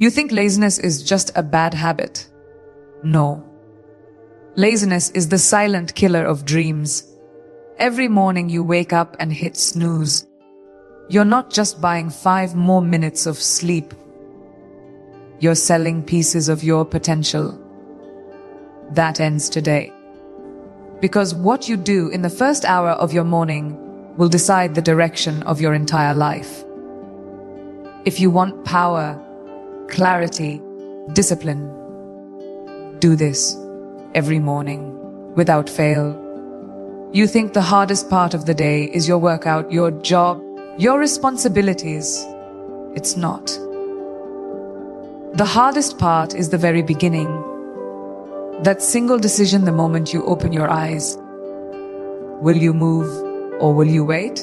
You think laziness is just a bad habit. No. Laziness is the silent killer of dreams. Every morning you wake up and hit snooze. You're not just buying 5 more minutes of sleep. You're selling pieces of your potential. That ends today. Because what you do in the first hour of your morning will decide the direction of your entire life. If you want power, clarity, discipline, do this every morning, without fail. You think the hardest part of the day is your workout, your job, your responsibilities. It's not. The hardest part is the very beginning. That single decision the moment you open your eyes. Will you move or will you wait?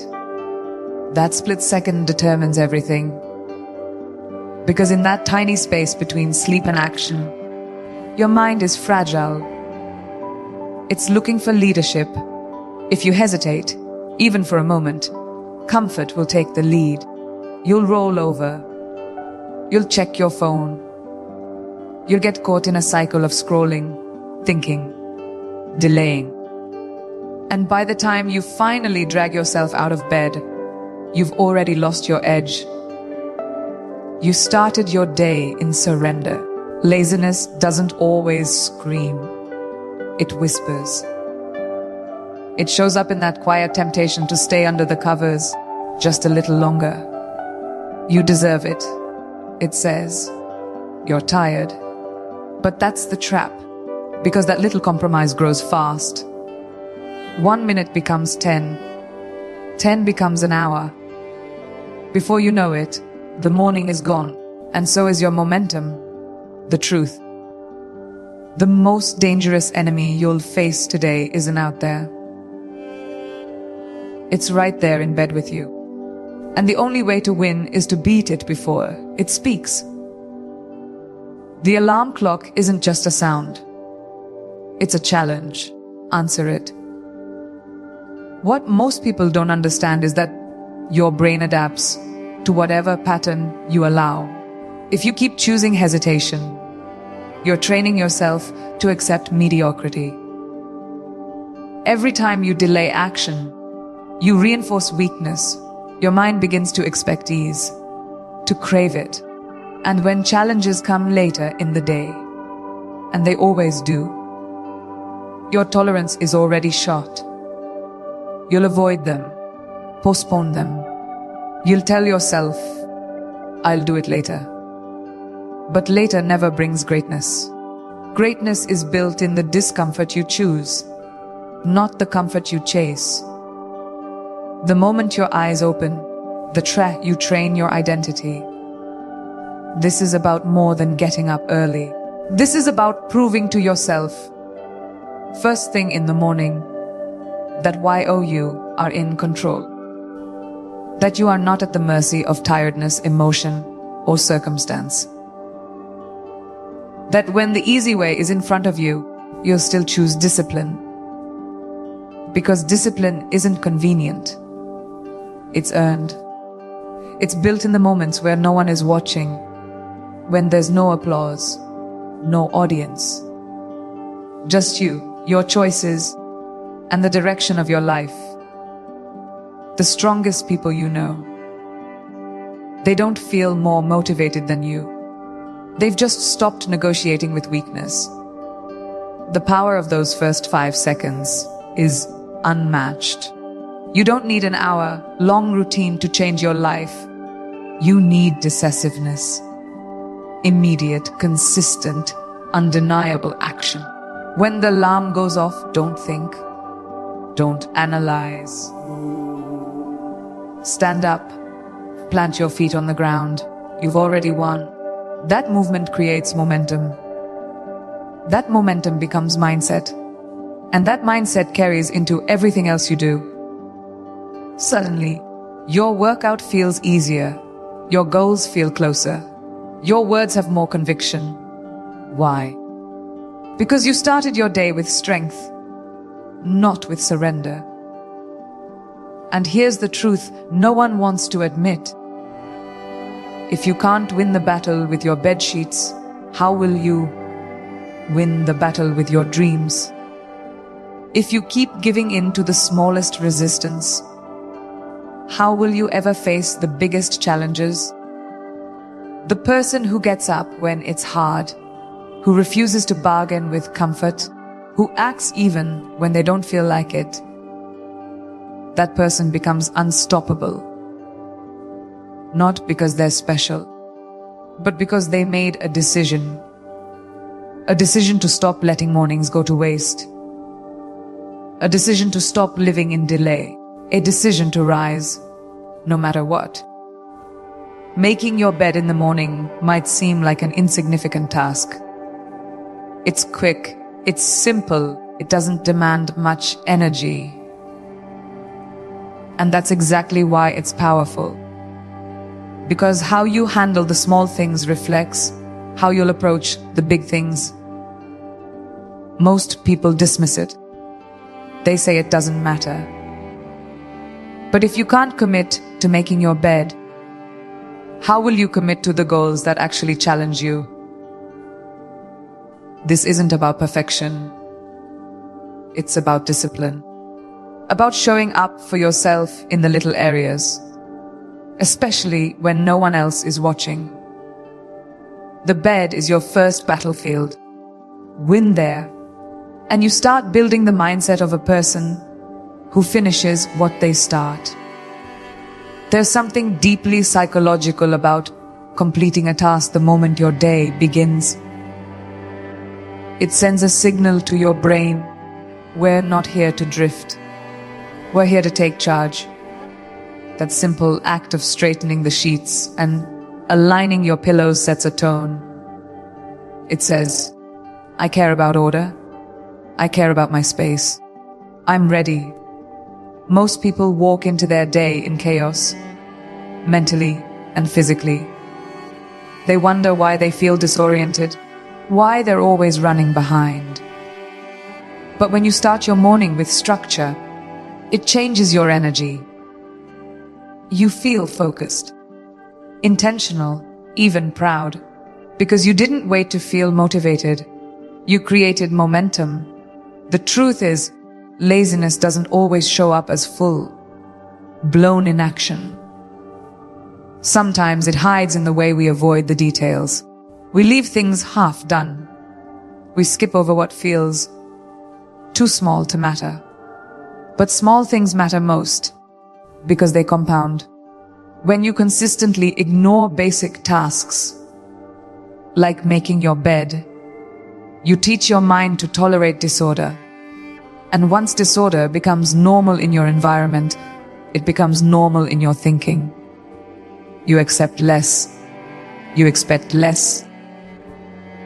That split second determines everything. Because in that tiny space between sleep and action, your mind is fragile. It's looking for leadership. If you hesitate, even for a moment, comfort will take the lead. You'll roll over. You'll check your phone. You'll get caught in a cycle of scrolling, thinking, delaying. And by the time you finally drag yourself out of bed, you've already lost your edge. You started your day in surrender. Laziness doesn't always scream. It whispers. It shows up in that quiet temptation to stay under the covers just a little longer. You deserve it, it says. You're tired. But that's the trap, because that little compromise grows fast. 1 minute becomes 10. 10 becomes an hour. Before you know it, the morning is gone, and so is your momentum, the truth. The most dangerous enemy you'll face today isn't out there. It's right there in bed with you. And the only way to win is to beat it before it speaks. The alarm clock isn't just a sound. It's a challenge. Answer it. What most people don't understand is that your brain adapts to whatever pattern you allow. If you keep choosing hesitation, you're training yourself to accept mediocrity. Every time you delay action, you reinforce weakness. Your mind begins to expect ease, to crave it. And when challenges come later in the day, and they always do, your tolerance is already shot. You'll avoid them, postpone them. You'll tell yourself, I'll do it later. But later never brings greatness. Greatness is built in the discomfort you choose, not the comfort you chase. The moment your eyes open, you train your identity. This is about more than getting up early. This is about proving to yourself, first thing in the morning, that you are in control. That you are not at the mercy of tiredness, emotion, or circumstance. That when the easy way is in front of you, you'll still choose discipline. Because discipline isn't convenient. It's earned. It's built in the moments where no one is watching, when there's no applause, no audience. Just you, your choices, and the direction of your life. The strongest people you know. They don't feel more motivated than you. They've just stopped negotiating with weakness. The power of those first 5 seconds is unmatched. You don't need an hour-long routine to change your life. You need decisiveness. Immediate, consistent, undeniable action. When the alarm goes off, don't think. Don't analyze. Stand up. Plant your feet on the ground. You've already won. That movement creates momentum. That momentum becomes mindset. And that mindset carries into everything else you do. Suddenly, your workout feels easier. Your goals feel closer. Your words have more conviction. Why? Because you started your day with strength, not with surrender. And here's the truth no one wants to admit. If you can't win the battle with your bed sheets, how will you win the battle with your dreams? If you keep giving in to the smallest resistance, how will you ever face the biggest challenges? The person who gets up when it's hard, who refuses to bargain with comfort, who acts even when they don't feel like it, that person becomes unstoppable. Not because they're special, but because they made a decision. A decision to stop letting mornings go to waste. A decision to stop living in delay. A decision to rise, no matter what. Making your bed in the morning might seem like an insignificant task. It's quick, it's simple, it doesn't demand much energy. And that's exactly why it's powerful. Because how you handle the small things reflects how you'll approach the big things. Most people dismiss it. They say it doesn't matter. But if you can't commit to making your bed, how will you commit to the goals that actually challenge you? This isn't about perfection. It's about discipline. About showing up for yourself in the little areas, especially when no one else is watching. The bed is your first battlefield. Win there, and you start building the mindset of a person who finishes what they start. There's something deeply psychological about completing a task the moment your day begins. It sends a signal to your brain, we're not here to drift. We're here to take charge. That simple act of straightening the sheets and aligning your pillows sets a tone. It says, I care about order. I care about my space. I'm ready. Most people walk into their day in chaos, mentally and physically. They wonder why they feel disoriented, why they're always running behind. But when you start your morning with structure, it changes your energy. You feel focused, intentional, even proud, because you didn't wait to feel motivated. You created momentum. The truth is, laziness doesn't always show up as full, blown inaction. Sometimes it hides in the way we avoid the details. We leave things half done. We skip over what feels too small to matter. But small things matter most because they compound. When you consistently ignore basic tasks, like making your bed, you teach your mind to tolerate disorder. And once disorder becomes normal in your environment, it becomes normal in your thinking. You accept less. You expect less.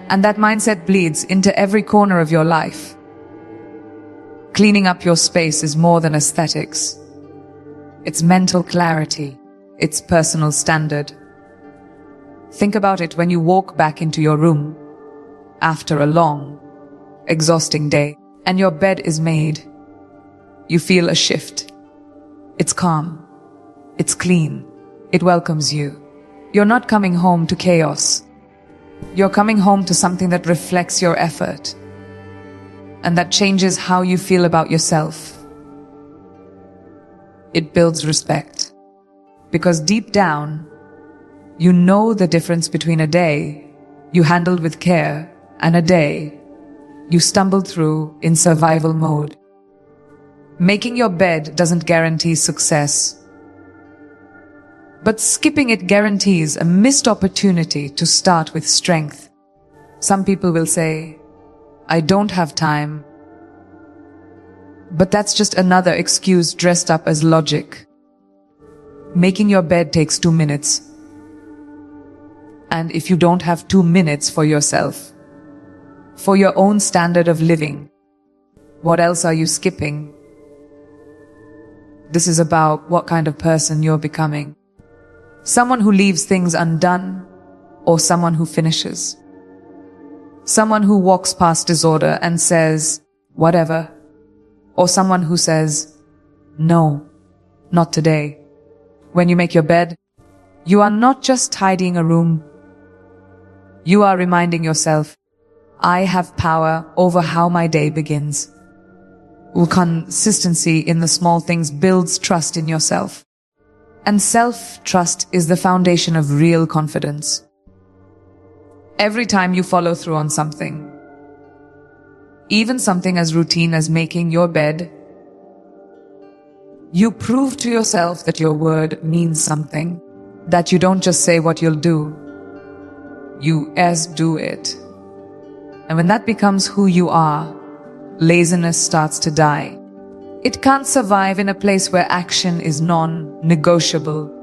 And that mindset bleeds into every corner of your life. Cleaning up your space is more than aesthetics. It's mental clarity. It's personal standard. Think about it when you walk back into your room after a long, exhausting day and your bed is made. You feel a shift. It's calm. It's clean. It welcomes you. You're not coming home to chaos. You're coming home to something that reflects your effort and that changes how you feel about yourself. It builds respect because deep down, you know the difference between a day you handled with care and a day you stumbled through in survival mode. Making your bed doesn't guarantee success, but skipping it guarantees a missed opportunity to start with strength. Some people will say, I don't have time. But that's just another excuse dressed up as logic. Making your bed takes 2 minutes. And if you don't have 2 minutes for yourself, for your own standard of living, what else are you skipping? This is about what kind of person you're becoming. Someone who leaves things undone, or someone who finishes. Someone who walks past disorder and says, whatever. Or someone who says, no, not today. When you make your bed, You are not just tidying a room. You are reminding yourself, I have power over how my day begins. Consistency in the small things builds trust in yourself. And self-trust is the foundation of real confidence. Every time you follow through on something, even something as routine as making your bed, you prove to yourself that your word means something, that you don't just say what you'll do, you do it. And when that becomes who you are, laziness starts to die. It can't survive in a place where action is non-negotiable.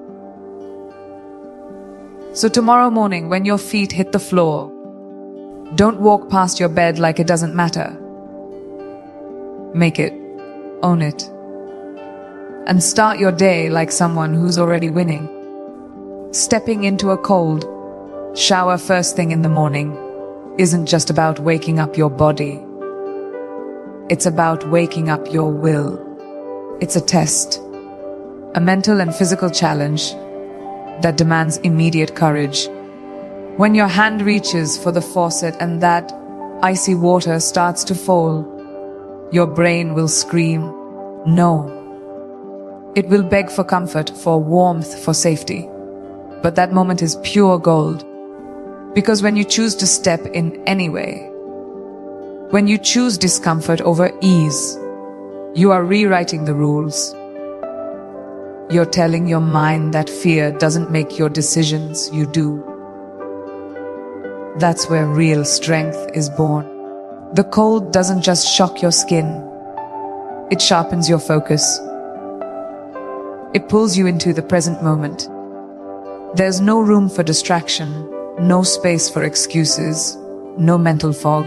So tomorrow morning, when your feet hit the floor, don't walk past your bed like it doesn't matter. Make it. Own it. And start your day like someone who's already winning. Stepping into a cold shower first thing in the morning isn't just about waking up your body. It's about waking up your will. It's a test, a mental and physical challenge that demands immediate courage. When your hand reaches for the faucet and that icy water starts to fall, your brain will scream, no. It will beg for comfort, for warmth, for safety. But that moment is pure gold. Because when you choose to step in anyway, when you choose discomfort over ease, you are rewriting the rules. You're telling your mind that fear doesn't make your decisions, you do. That's where real strength is born. The cold doesn't just shock your skin. It sharpens your focus. It pulls you into the present moment. There's no room for distraction, no space for excuses, no mental fog.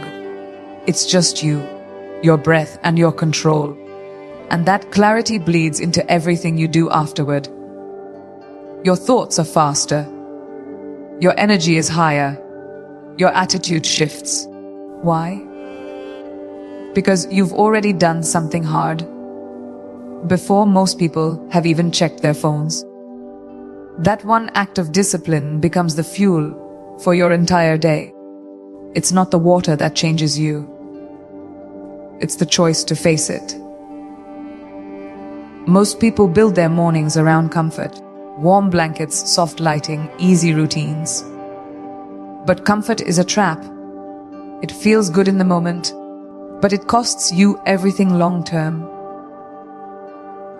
It's just you, your breath, and your control. And that clarity bleeds into everything you do afterward. Your thoughts are faster. Your energy is higher. Your attitude shifts. Why? Because you've already done something hard before most people have even checked their phones. That one act of discipline becomes the fuel for your entire day. It's not the water that changes you. It's the choice to face it. Most people build their mornings around comfort. Warm blankets, soft lighting, easy routines. But comfort is a trap. It feels good in the moment, but it costs you everything long term.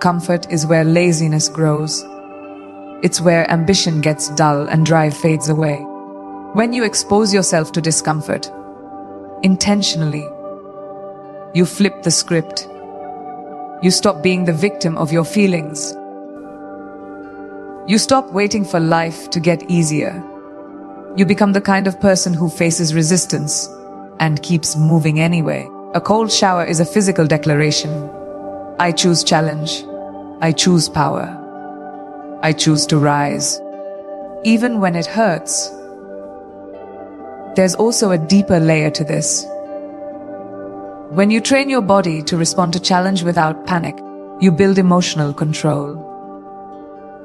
Comfort is where laziness grows. It's where ambition gets dull and drive fades away. When you expose yourself to discomfort, intentionally, you flip the script. You stop being the victim of your feelings. You stop waiting for life to get easier. You become the kind of person who faces resistance and keeps moving anyway. A cold shower is a physical declaration. I choose challenge. I choose power. I choose to rise. Even when it hurts. There's also a deeper layer to this. When you train your body to respond to challenge without panic, you build emotional control.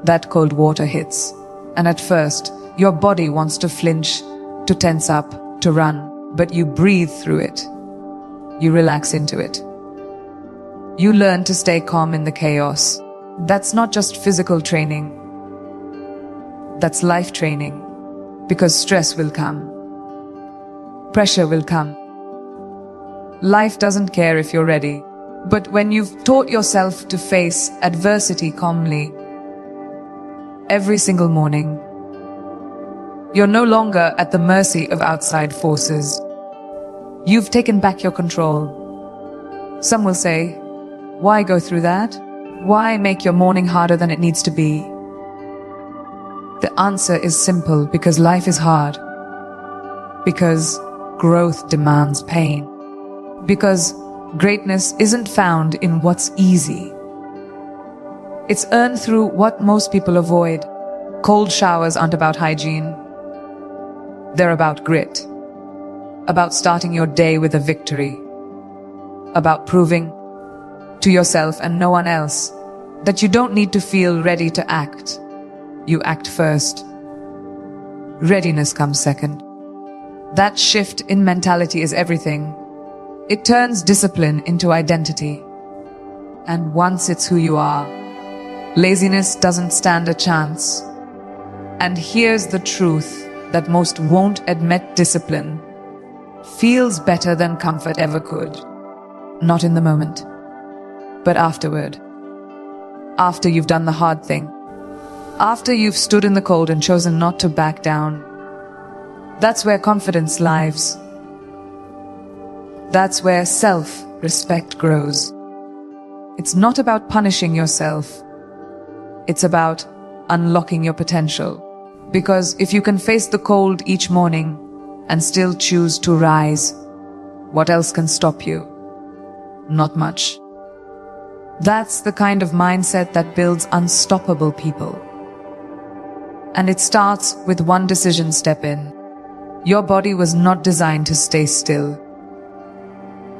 That cold water hits, and at first, your body wants to flinch, to tense up, to run, but you breathe through it. You relax into it. You learn to stay calm in the chaos. That's not just physical training. That's life training. Because stress will come. Pressure will come. Life doesn't care if you're ready. But when you've taught yourself to face adversity calmly, every single morning, you're no longer at the mercy of outside forces. You've taken back your control. Some will say, why go through that? Why make your morning harder than it needs to be? The answer is simple: because life is hard. Because growth demands pain. Because greatness isn't found in what's easy. It's earned through what most people avoid. Cold showers aren't about hygiene. They're about grit. About starting your day with a victory. About proving to yourself and no one else that you don't need to feel ready to act. you act first. Readiness comes second. That shift in mentality is everything. It turns discipline into identity. And once it's who you are, laziness doesn't stand a chance. And here's the truth that most won't admit: discipline feels better than comfort ever could. Not in the moment, but afterward. After you've done the hard thing. After you've stood in the cold and chosen not to back down. That's where confidence lives. That's where self-respect grows. It's not about punishing yourself. It's about unlocking your potential. Because if you can face the cold each morning and still choose to rise, what else can stop you? Not much. That's the kind of mindset that builds unstoppable people. And it starts with one decision: step in. Your body was not designed to stay still.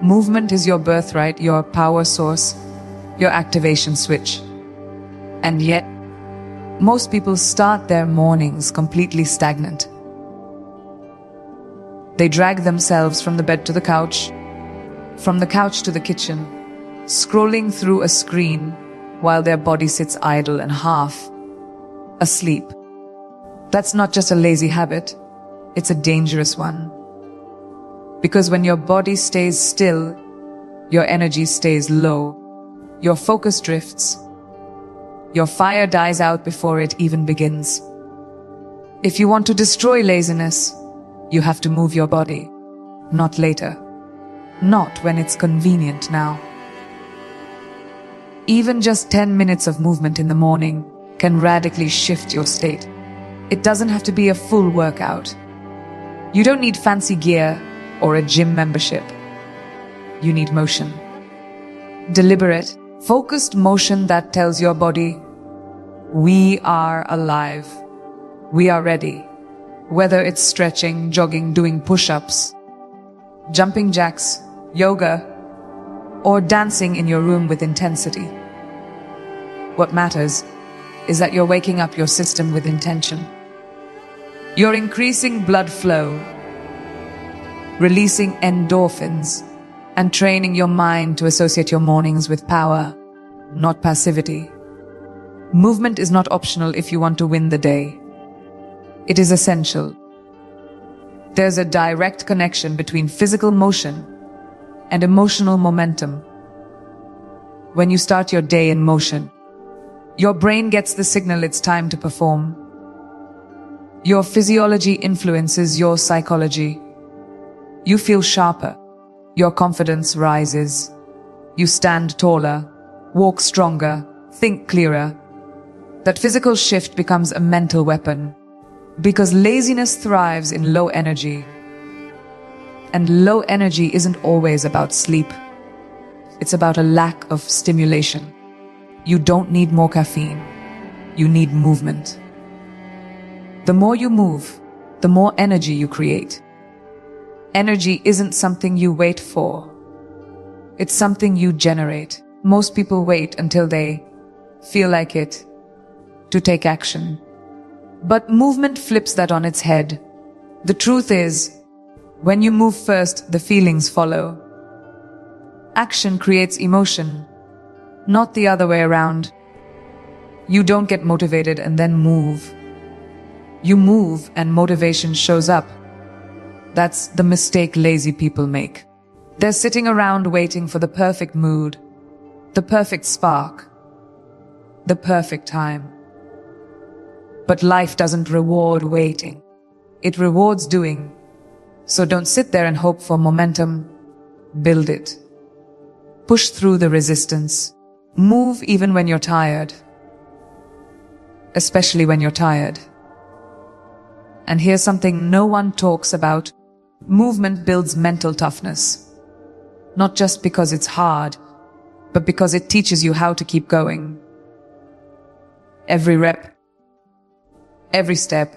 Movement is your birthright, your power source, your activation switch. And yet, most people start their mornings completely stagnant. They drag themselves from the bed to the couch, from the couch to the kitchen, scrolling through a screen while their body sits idle and half asleep. That's not just a lazy habit, it's a dangerous one. Because when your body stays still, your energy stays low, your focus drifts, your fire dies out before it even begins. If you want to destroy laziness, you have to move your body, not later, not when it's convenient now. Even just 10 minutes of movement in the morning can radically shift your state. It doesn't have to be a full workout. You don't need fancy gear or a gym membership. You need motion. Deliberate, focused motion that tells your body, we are alive. We are ready. Whether it's stretching, jogging, doing push-ups, jumping jacks, yoga, or dancing in your room with intensity. What matters is that you're waking up your system with intention. You're increasing blood flow, releasing endorphins, and training your mind to associate your mornings with power, not passivity. Movement is not optional if you want to win the day. It is essential. There's a direct connection between physical motion and emotional momentum. When you start your day in motion, your brain gets the signal it's time to perform. Your physiology influences your psychology. You feel sharper. Your confidence rises. You stand taller, walk stronger, think clearer. That physical shift becomes a mental weapon. Because laziness thrives in low energy. And low energy isn't always about sleep. It's about a lack of stimulation. You don't need more caffeine. You need movement. The more you move, the more energy you create. Energy isn't something you wait for. It's something you generate. Most people wait until they feel like it to take action. But movement flips that on its head. The truth is, when you move first, the feelings follow. Action creates emotion, not the other way around. You don't get motivated and then move. You move and motivation shows up. That's the mistake lazy people make. They're sitting around waiting for the perfect mood, the perfect spark, the perfect time. But life doesn't reward waiting. It rewards doing. So don't sit there and hope for momentum. Build it. Push through the resistance. Move even when you're tired. Especially when you're tired. And here's something no one talks about. Movement builds mental toughness. Not just because it's hard, but because it teaches you how to keep going. Every rep, every step,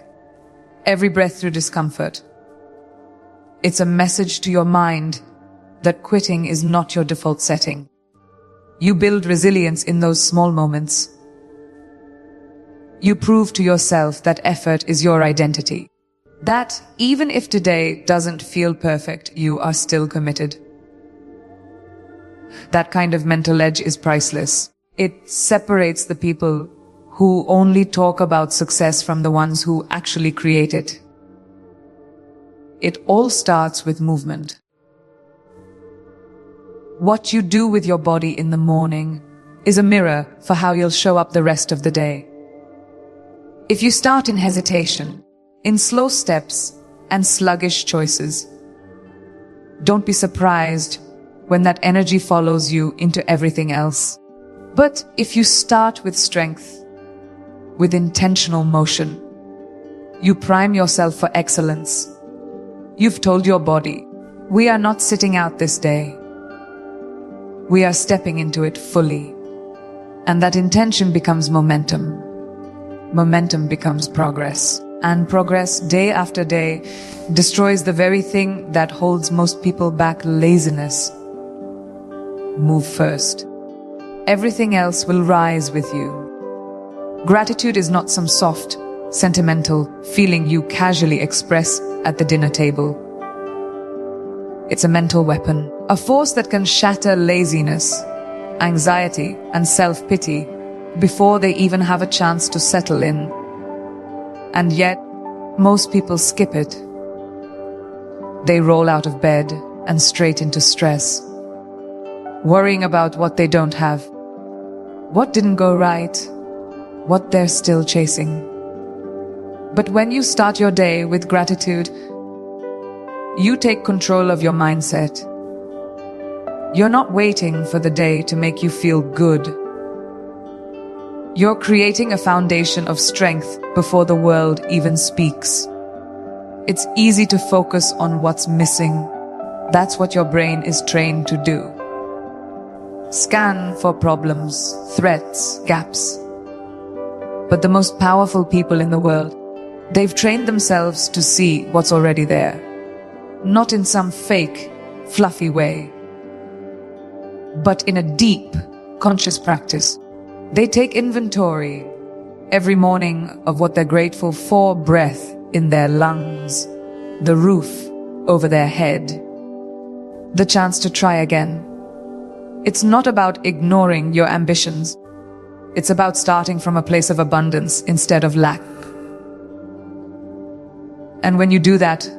every breath through discomfort. It's a message to your mind that quitting is not your default setting. You build resilience in those small moments. You prove to yourself that effort is your identity. That even if today doesn't feel perfect, you are still committed. That kind of mental edge is priceless. It separates the people who only talk about success from the ones who actually create it. It all starts with movement. What you do with your body in the morning is a mirror for how you'll show up the rest of the day. If you start in hesitation, in slow steps and sluggish choices, don't be surprised when that energy follows you into everything else. But if you start with strength, with intentional motion, you prime yourself for excellence. You've told your body, we are not sitting out this day. We are stepping into it fully. And that intention becomes momentum. Momentum becomes progress. And progress, day after day, destroys the very thing that holds most people back: laziness. Move first. Everything else will rise with you. Gratitude is not some soft, sentimental feeling you casually express at the dinner table. It's a mental weapon, a force that can shatter laziness, anxiety, and self-pity before they even have a chance to settle in. And yet, most people skip it. They roll out of bed and straight into stress, worrying about what they don't have, what didn't go right, what they're still chasing. But when you start your day with gratitude, you take control of your mindset. You're not waiting for the day to make you feel good. You're creating a foundation of strength before the world even speaks. It's easy to focus on what's missing. That's what your brain is trained to do. Scan for problems, threats, gaps. But the most powerful people in the world, they've trained themselves to see what's already there. Not in some fake, fluffy way, but in a deep, conscious practice. They take inventory every morning of what they're grateful for: breath in their lungs, the roof over their head, the chance to try again. It's not about ignoring your ambitions. It's about starting from a place of abundance instead of lack. And when you do that,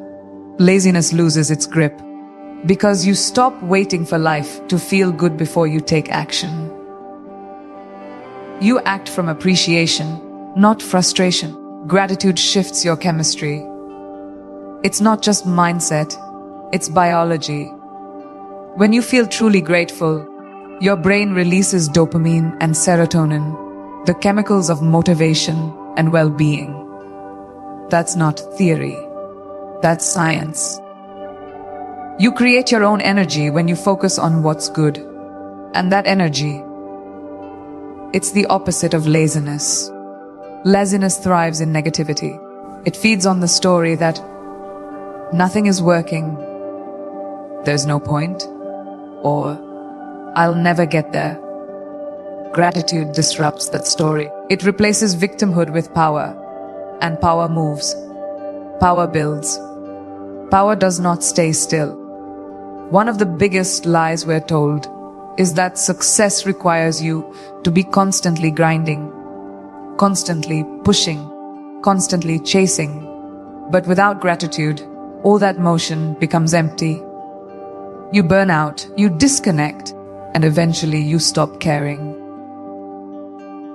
laziness loses its grip, because you stop waiting for life to feel good before you take action. You act from appreciation, not frustration. Gratitude shifts your chemistry. It's not just mindset, it's biology. When you feel truly grateful, your brain releases dopamine and serotonin, the chemicals of motivation and well-being. That's not theory. That's science. You create your own energy when you focus on what's good. And that energy, it's the opposite of laziness. Laziness thrives in negativity. It feeds on the story that nothing is working, there's no point, or I'll never get there. Gratitude disrupts that story. It replaces victimhood with power, and power moves. Power builds. Power does not stay still. One of the biggest lies we're told is that success requires you to be constantly grinding, constantly pushing, constantly chasing. But without gratitude, all that motion becomes empty. You burn out, you disconnect, and eventually you stop caring.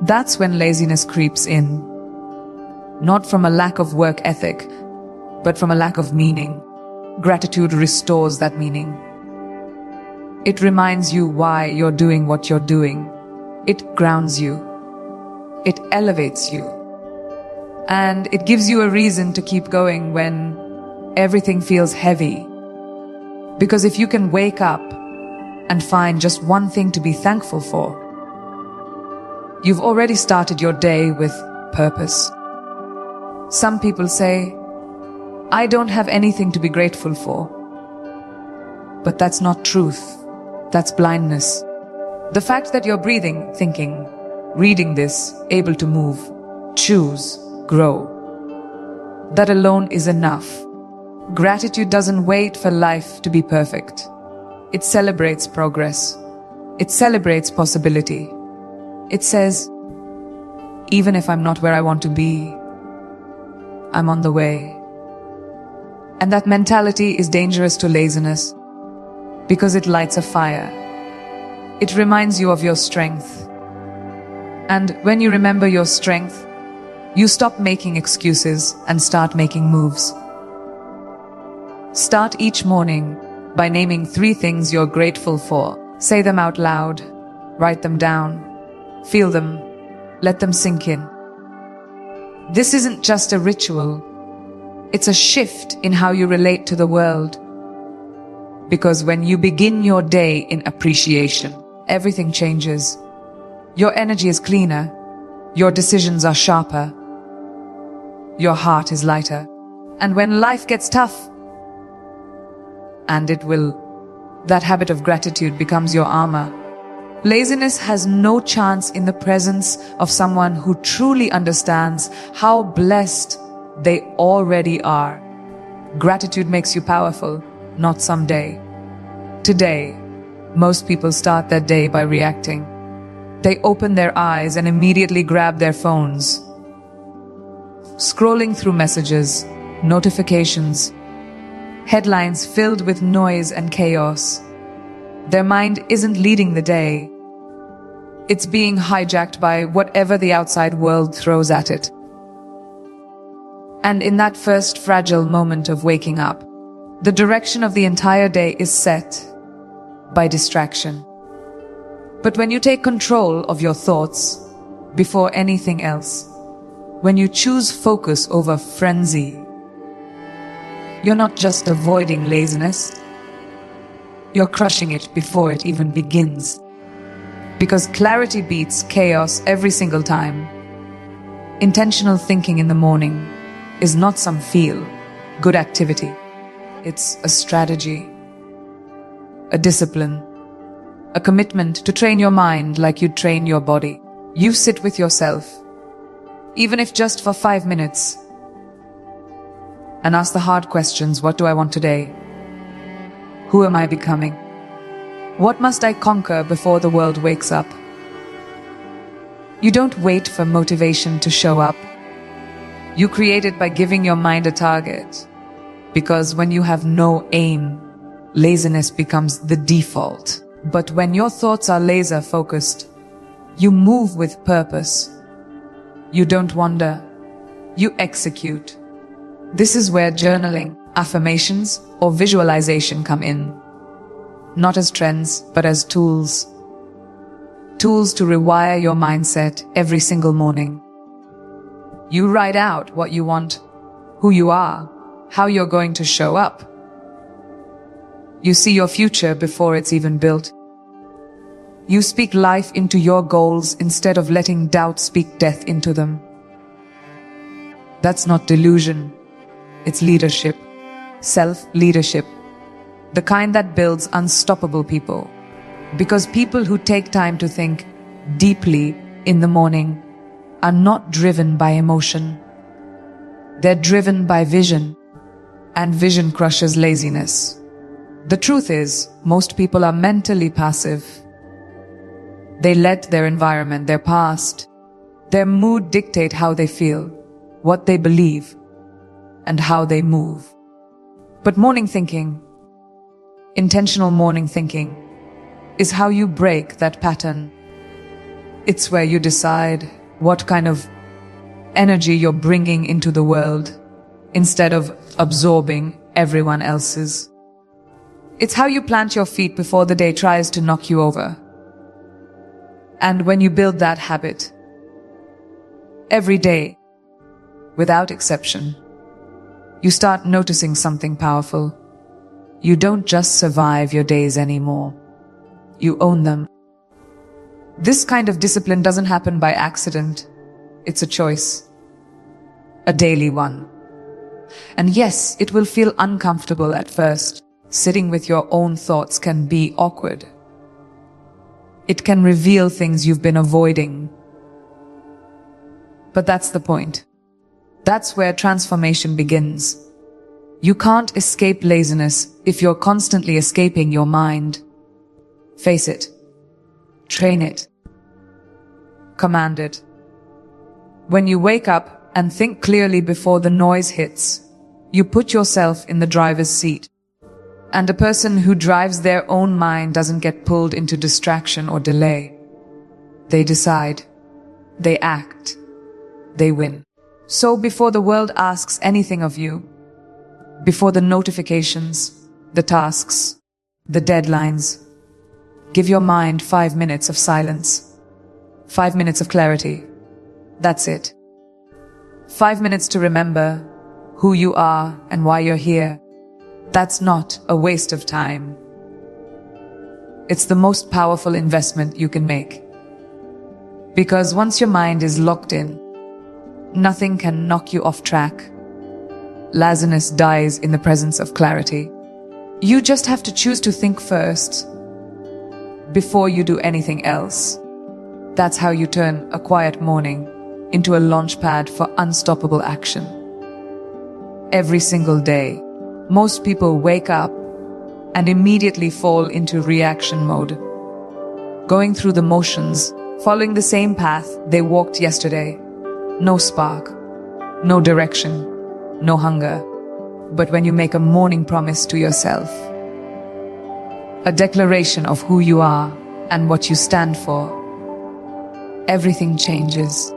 That's when laziness creeps in. Not from a lack of work ethic, but from a lack of meaning. Gratitude restores that meaning. It reminds you why you're doing what you're doing. It grounds you. It elevates you. And it gives you a reason to keep going when everything feels heavy. Because if you can wake up and find just one thing to be thankful for, you've already started your day with purpose. Some people say, I don't have anything to be grateful for. But that's not truth. That's blindness. The fact that you're breathing, thinking, reading this, able to move, choose, grow. That alone is enough. Gratitude doesn't wait for life to be perfect. It celebrates progress. It celebrates possibility. It says, even if I'm not where I want to be, I'm on the way. And that mentality is dangerous to laziness because it lights a fire. It reminds you of your strength. And when you remember your strength, you stop making excuses and start making moves. Start each morning by naming 3 things you're grateful for. Say them out loud, write them down, feel them, let them sink in. This isn't just a ritual, it's a shift in how you relate to the world. Because when you begin your day in appreciation, everything changes. Your energy is cleaner, your decisions are sharper, your heart is lighter. And when life gets tough, and it will, that habit of gratitude becomes your armor. Laziness has no chance in the presence of someone who truly understands how blessed they already are. Gratitude makes you powerful, not someday. Today, most people start their day by reacting. They open their eyes and immediately grab their phones, scrolling through messages, notifications, headlines filled with noise and chaos. Their mind isn't leading the day. It's being hijacked by whatever the outside world throws at it. And in that first fragile moment of waking up, the direction of the entire day is set by distraction. But when you take control of your thoughts before anything else, when you choose focus over frenzy, you're not just avoiding laziness, you're crushing it before it even begins. Because clarity beats chaos every single time. Intentional thinking in the morning is not some feel-good activity. It's a strategy, a discipline, a commitment to train your mind like you train your body. You sit with yourself, even if just for 5 minutes, and ask the hard questions. What do I want today? Who am I becoming? What must I conquer before the world wakes up? You don't wait for motivation to show up. You create it by giving your mind a target. Because when you have no aim, laziness becomes the default. But when your thoughts are laser focused, you move with purpose. You don't wander, you execute. This is where journaling, affirmations, or visualization come in. Not as trends, but as tools. Tools to rewire your mindset every single morning. You write out what you want, who you are, how you're going to show up. You see your future before it's even built. You speak life into your goals instead of letting doubt speak death into them. That's not delusion. It's leadership. Self-leadership. The kind that builds unstoppable people. Because people who take time to think deeply in the morning are not driven by emotion. They're driven by vision. And vision crushes laziness. The truth is, most people are mentally passive. They let their environment, their past, their mood dictate how they feel, what they believe, and how they move. But morning thinking, intentional morning thinking, is how you break that pattern. It's where you decide what kind of energy you're bringing into the world instead of absorbing everyone else's. It's how you plant your feet before the day tries to knock you over. And when you build that habit, every day, without exception, you start noticing something powerful. You don't just survive your days anymore. You own them. This kind of discipline doesn't happen by accident. It's a choice. A daily one. And yes, it will feel uncomfortable at first. Sitting with your own thoughts can be awkward. It can reveal things you've been avoiding. But that's the point. That's where transformation begins. You can't escape laziness if you're constantly escaping your mind. Face it. Train it. Command it. When you wake up and think clearly before the noise hits, you put yourself in the driver's seat. And a person who drives their own mind doesn't get pulled into distraction or delay. They decide. They act. They win. So before the world asks anything of you, before the notifications, the tasks, the deadlines, give your mind 5 minutes of silence. 5 minutes of clarity. That's it. 5 minutes to remember who you are and why you're here. That's not a waste of time. It's the most powerful investment you can make. Because once your mind is locked in, nothing can knock you off track. Laziness dies in the presence of clarity. You just have to choose to think first, before you do anything else. That's how you turn a quiet morning into a launch pad for unstoppable action. Every single day, most people wake up and immediately fall into reaction mode, going through the motions, following the same path they walked yesterday. No spark, no direction, no hunger. But when you make a morning promise to yourself, a declaration of who you are and what you stand for, everything changes.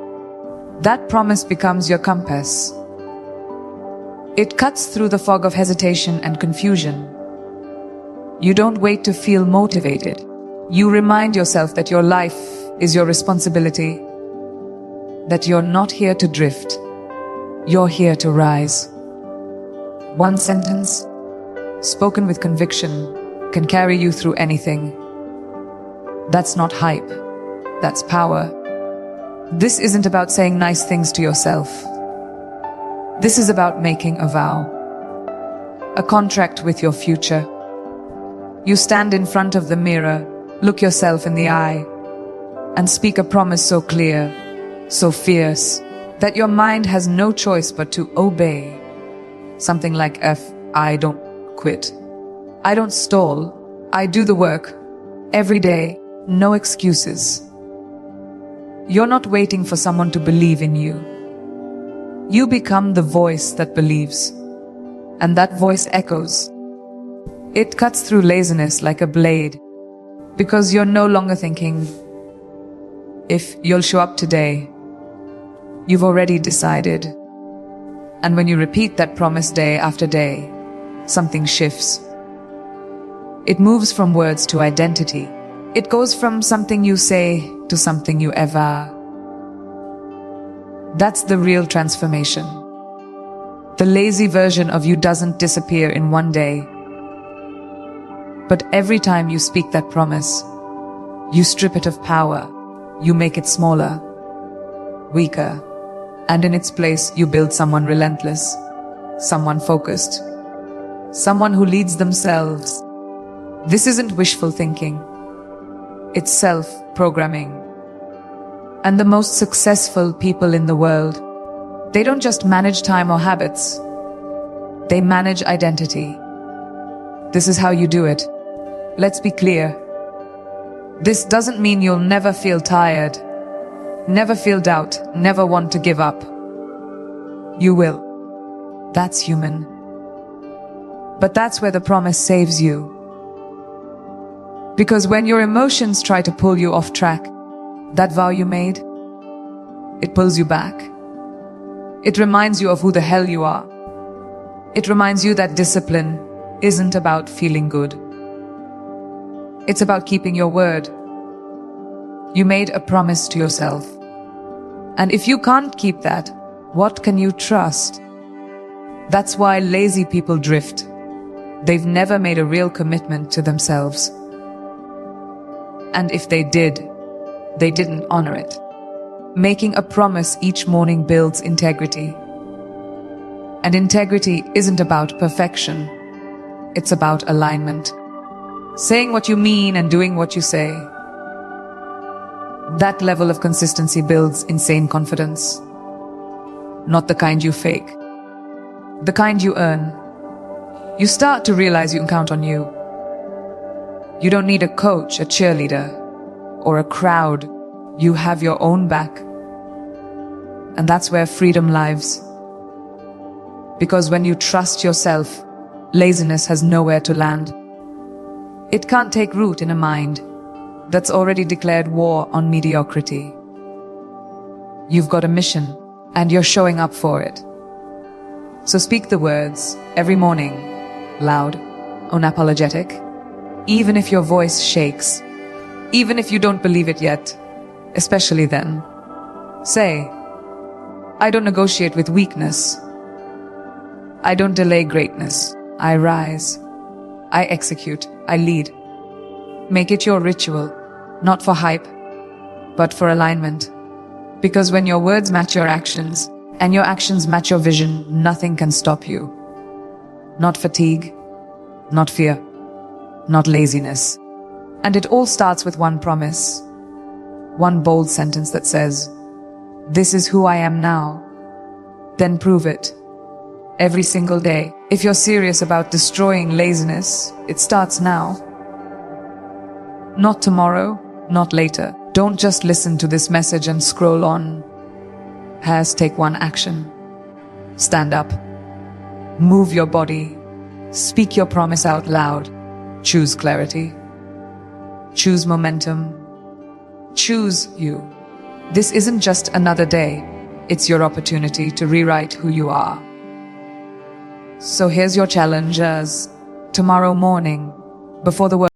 That promise becomes your compass. It cuts through the fog of hesitation and confusion. You don't wait to feel motivated. You remind yourself that your life is your responsibility, that you're not here to drift. You're here to rise. One sentence, spoken with conviction, can carry you through anything. That's not hype. That's power. This isn't about saying nice things to yourself. This is about making a vow, a contract with your future. You stand in front of the mirror, look yourself in the eye, and speak a promise so clear, so fierce, that your mind has no choice but to obey. Something like I don't quit. I don't stall. I do the work. Every day, no excuses. You're not waiting for someone to believe in you. You become the voice that believes. And that voice echoes. It cuts through laziness like a blade, because you're no longer thinking, if you'll show up today. You've already decided. And when you repeat that promise day after day, something shifts. It moves from words to identity. It goes from something you say to something you ever. That's the real transformation. The lazy version of you doesn't disappear in one day. But every time you speak that promise, you strip it of power. You make it smaller, weaker, and in its place you build someone relentless, someone focused, someone who leads themselves. This isn't wishful thinking. It's self-programming. And the most successful people in the world, they don't just manage time or habits. They manage identity. This is how you do it. Let's be clear. This doesn't mean you'll never feel tired, never feel doubt, never want to give up. You will. That's human. But that's where the promise saves you. Because when your emotions try to pull you off track, that vow you made, it pulls you back. It reminds you of who the hell you are. It reminds you that discipline isn't about feeling good. It's about keeping your word. You made a promise to yourself. And if you can't keep that, what can you trust? That's why lazy people drift. They've never made a real commitment to themselves. And if they did, they didn't honor it. Making a promise each morning builds integrity. And integrity isn't about perfection. It's about alignment. Saying what you mean and doing what you say. That level of consistency builds insane confidence. not the kind you fake, the kind you earn. You start to realize you can count on you. You don't need a coach, a cheerleader, or a crowd. You have your own back. And that's where freedom lives. Because when you trust yourself, laziness has nowhere to land. It can't take root in a mind that's already declared war on mediocrity. You've got a mission, and you're showing up for it. So speak the words every morning, loud, unapologetic, even if your voice shakes, even if you don't believe it yet, especially then. Say, I don't negotiate with weakness. I don't delay greatness. I rise. I execute. I lead. Make it your ritual, not for hype, but for alignment. Because when your words match your actions, and your actions match your vision, nothing can stop you. Not fatigue, not fear, not laziness. And it all starts with one promise, one bold sentence that says, "This is who I am now." Then prove it. Every single day. If you're serious about destroying laziness, it starts now. Not tomorrow, not later. Don't just listen to this message and scroll on. Take one action. Stand up. Move your body. Speak your promise out loud. Choose clarity. Choose momentum. Choose you. This isn't just another day. It's your opportunity to rewrite who you are. So here's your challenge as tomorrow morning, before the world